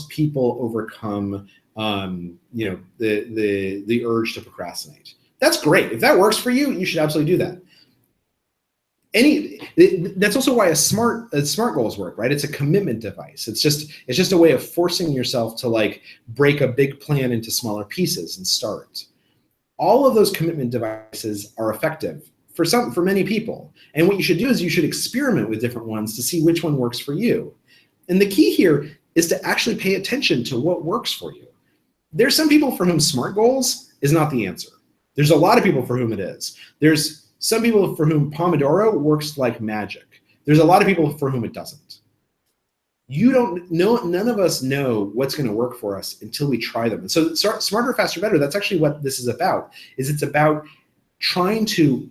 people overcome the urge to procrastinate. That's great. If that works for you, you should absolutely do that. That's also why SMART goals work, right? It's a commitment device. It's just a way of forcing yourself to like break a big plan into smaller pieces and start. All of those commitment devices are effective for many people. And what you should do is you should experiment with different ones to see which one works for you. And the key here is to actually pay attention to what works for you. There's some people for whom SMART goals is not the answer. There's a lot of people for whom it is. There's some people for whom Pomodoro works like magic. There's a lot of people for whom it doesn't. None of us know what's going to work for us until we try them. And so Smarter, Faster, Better, that's actually what this is about, it's about trying to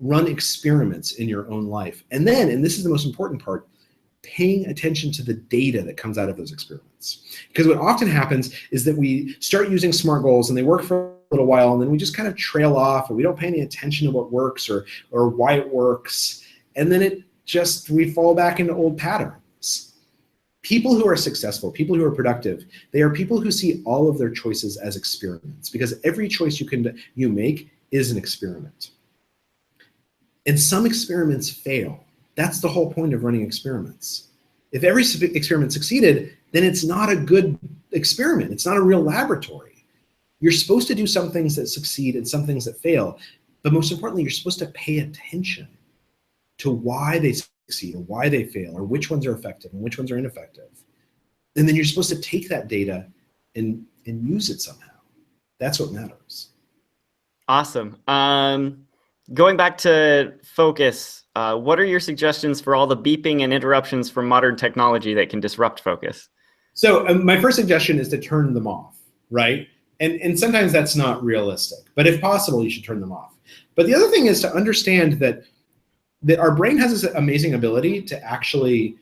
run experiments in your own life. And then, and this is the most important part, paying attention to the data that comes out of those experiments. Because what often happens is that we start using SMART goals and they work for a little while and then we just kind of trail off and we don't pay any attention to what works or why it works. And then we fall back into old patterns. People who are successful, people who are productive, they are people who see all of their choices as experiments, because every choice you make is an experiment. And some experiments fail. That's the whole point of running experiments. If every experiment succeeded, then it's not a good experiment. It's not a real laboratory. You're supposed to do some things that succeed and some things that fail. But most importantly, you're supposed to pay attention to why they succeed or why they fail or which ones are effective and which ones are ineffective. And then you're supposed to take that data and use it somehow. That's what matters. Awesome. Going back to focus, what are your suggestions for all the beeping and interruptions from modern technology that can disrupt focus? So my first suggestion is to turn them off, right? And sometimes that's not realistic, but if possible, you should turn them off. But the other thing is to understand that our brain has this amazing ability to actually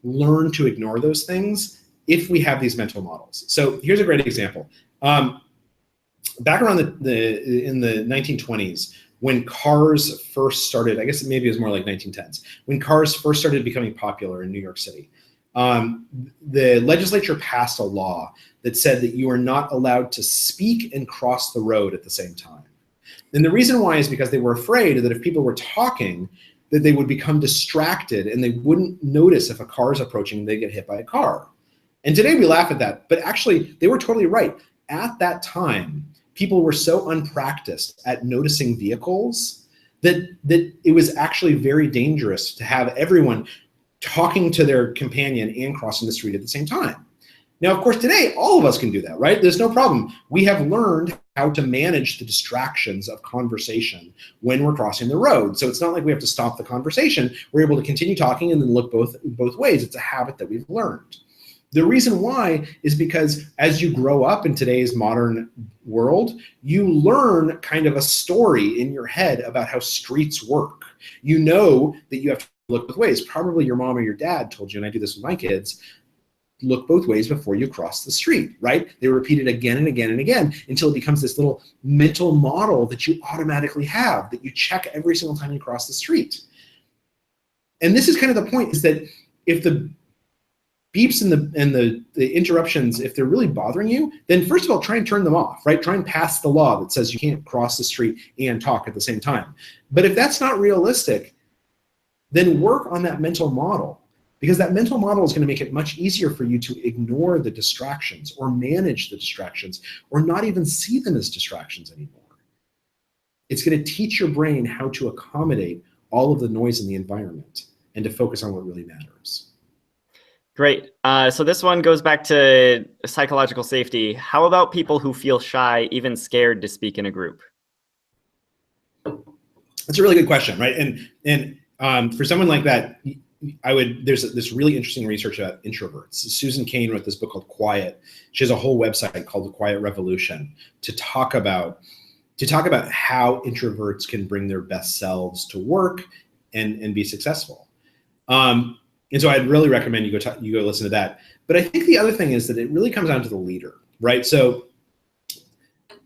learn to ignore those things if we have these mental models. So here's a great example. Back around in the 1920s, when cars first started, I guess maybe it was more like 1910s, when cars first started becoming popular in New York City, the legislature passed a law that said that you are not allowed to speak and cross the road at the same time. And the reason why is because they were afraid that if people were talking, that they would become distracted and they wouldn't notice if a car is approaching and they get hit by a car. And today we laugh at that, but actually they were totally right. At that time, people were so unpracticed at noticing vehicles that it was actually very dangerous to have everyone talking to their companion and crossing the street at the same time. Now, of course, today, all of us can do that, right? There's no problem. We have learned how to manage the distractions of conversation when we're crossing the road. So it's not like we have to stop the conversation. We're able to continue talking and then look both ways. It's a habit that we've learned. The reason why is because as you grow up in today's modern world, you learn kind of a story in your head about how streets work. You know that you have to look both ways. Probably your mom or your dad told you, and I do this with my kids, look both ways before you cross the street, right? They repeat it again and again and again until it becomes this little mental model that you automatically have, that you check every single time you cross the street. And this is kind of the point, is that if the beeps and the interruptions, if they're really bothering you, then first of all, try and turn them off, right? Try and pass the law that says you can't cross the street and talk at the same time. But if that's not realistic, then work on that mental model, because that mental model is going to make it much easier for you to ignore the distractions or manage the distractions or not even see them as distractions anymore. It's going to teach your brain how to accommodate all of the noise in the environment and to focus on what really matters. Great. So this one goes back to psychological safety. How about people who feel shy, even scared to speak in a group? That's a really good question, right? And for someone like that, there's this really interesting research about introverts. Susan Cain wrote this book called Quiet. She has a whole website called The Quiet Revolution to talk about how introverts can bring their best selves to work and be successful. And so I'd really recommend you go listen to that. But I think the other thing is that it really comes down to the leader, right? So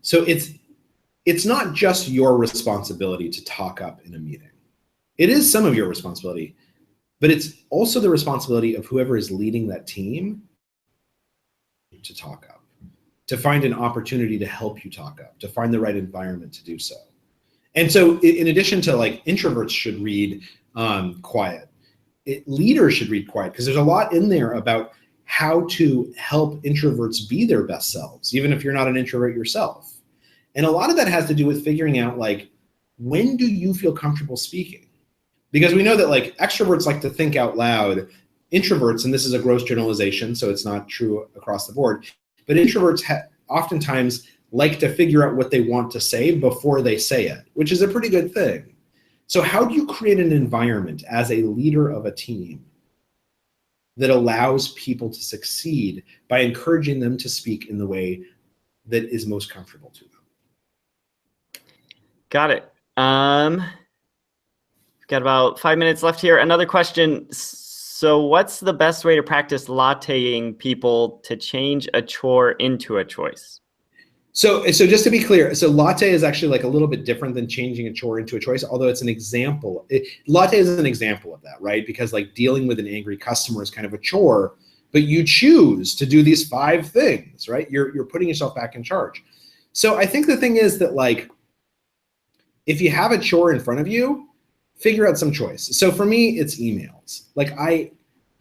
it's not just your responsibility to talk up in a meeting. It is some of your responsibility, but it's also the responsibility of whoever is leading that team to talk up, to find an opportunity to help you talk up, to find the right environment to do so. And so in addition to, like, introverts should read Quiet, leaders should read Quiet, because there's a lot in there about how to help introverts be their best selves, even if you're not an introvert yourself. And a lot of that has to do with figuring out, like, when do you feel comfortable speaking? Because we know that, like, extroverts like to think out loud. Introverts, and this is a gross generalization, so it's not true across the board, but introverts oftentimes like to figure out what they want to say before they say it, which is a pretty good thing. So how do you create an environment as a leader of a team that allows people to succeed by encouraging them to speak in the way that is most comfortable to them? Got it. We've got about 5 minutes left here. Another question. So what's the best way to practice latteing people to change a chore into a choice? So just to be clear, so latte is actually like a little bit different than changing a chore into a choice, although it's an example. Latte is an example of that, right? Because, like, dealing with an angry customer is kind of a chore, but you choose to do these 5 things, right? You're putting yourself back in charge. So I think the thing is that, like, if you have a chore in front of you, figure out some choice. So for me, it's emails. Like, I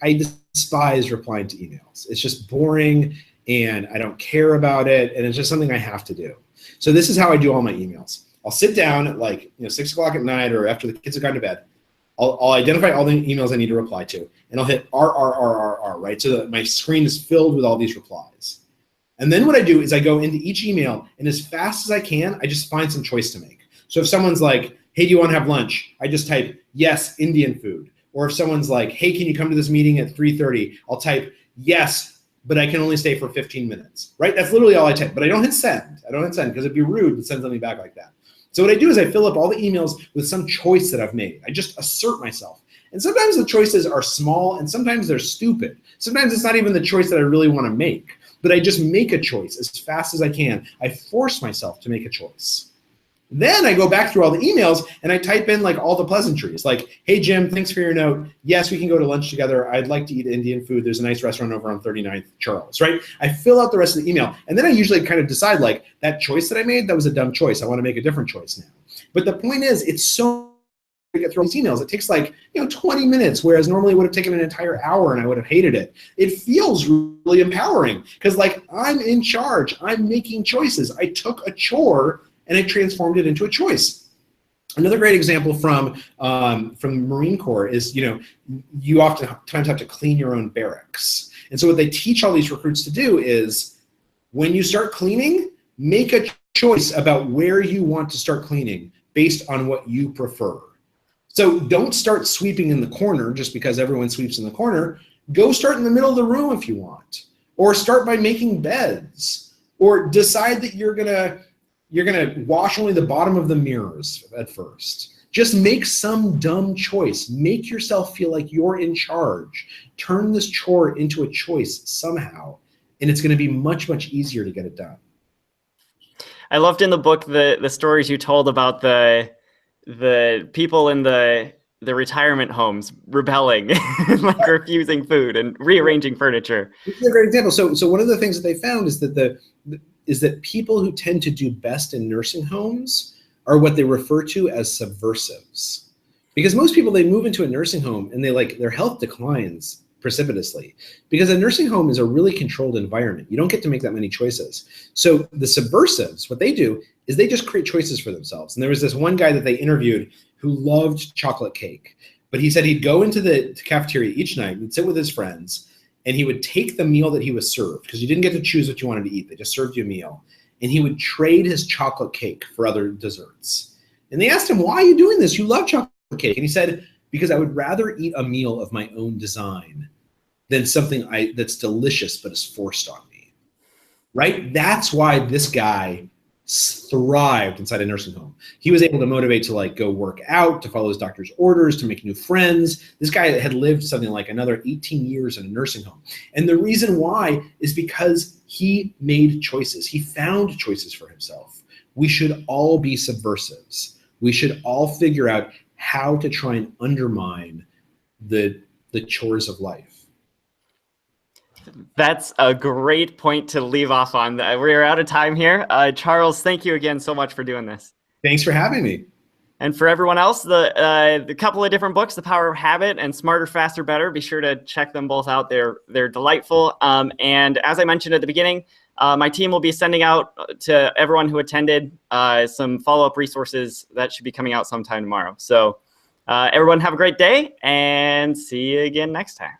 despise replying to emails. It's just boring, and I don't care about it, and it's just something I have to do. So this is how I do all my emails. I'll sit down at, like, 6 o'clock at night or after the kids have gone to bed. I'll identify all the emails I need to reply to, and I'll hit R, right? So that my screen is filled with all these replies. And then what I do is I go into each email, and as fast as I can, I just find some choice to make. So if someone's like, hey, do you want to have lunch? I just type, yes, Indian food. Or if someone's like, hey, can you come to this meeting at 3:30? I'll type, yes, but I can only stay for 15 minutes, right? That's literally all I type, but I don't hit send. I don't hit send because it'd be rude to send something back like that. So what I do is I fill up all the emails with some choice that I've made. I just assert myself. And sometimes the choices are small and sometimes they're stupid. Sometimes it's not even the choice that I really want to make, but I just make a choice as fast as I can. I force myself to make a choice. Then I go back through all the emails and I type in like all the pleasantries, like, hey, Jim, thanks for your note. Yes, we can go to lunch together. I'd like to eat Indian food. There's a nice restaurant over on 39th Charles, right? I fill out the rest of the email. And then I usually kind of decide like that choice that I made, that was a dumb choice. I want to make a different choice now. But the point is, it's so to get through these emails. It takes like 20 minutes, whereas normally it would have taken an entire hour and I would have hated it. It feels really empowering because like I'm in charge. I'm making choices. I took a chore and I transformed it into a choice. Another great example from the Marine Corps is, you oftentimes have to clean your own barracks. And so what they teach all these recruits to do is when you start cleaning, make a choice about where you want to start cleaning based on what you prefer. So don't start sweeping in the corner just because everyone sweeps in the corner. Go start in the middle of the room if you want, or start by making beds, or decide that you're gonna wash only the bottom of the mirrors at first. Just make some dumb choice. Make yourself feel like you're in charge. Turn this chore into a choice somehow, and it's gonna be much, much easier to get it done. I loved in the book the stories you told about the people in the retirement homes rebelling, like refusing food and rearranging furniture. This is a great example. So one of the things that they found is that people who tend to do best in nursing homes are what they refer to as subversives. Because most people, they move into a nursing home and their health declines precipitously because a nursing home is a really controlled environment. You don't get to make that many choices. So the subversives, what they do is they just create choices for themselves. And there was this one guy that they interviewed who loved chocolate cake, but he said he'd go into the cafeteria each night and sit with his friends, and he would take the meal that he was served, because you didn't get to choose what you wanted to eat. They just served you a meal. And he would trade his chocolate cake for other desserts. And they asked him, why are you doing this? You love chocolate cake. And he said, because I would rather eat a meal of my own design than something that's delicious but is forced on me, right? That's why this guy thrived inside a nursing home. He was able to motivate to go work out, to follow his doctor's orders, to make new friends. This guy had lived something like another 18 years in a nursing home. And the reason why is because he made choices. He found choices for himself. We should all be subversives. We should all figure out how to try and undermine the chores of life. That's a great point to leave off on. We're out of time here. Charles, thank you again so much for doing this. Thanks for having me. And for everyone else, the couple of different books, The Power of Habit and Smarter, Faster, Better, be sure to check them both out. They're delightful. And as I mentioned at the beginning, my team will be sending out to everyone who attended some follow-up resources that should be coming out sometime tomorrow. So everyone have a great day and see you again next time.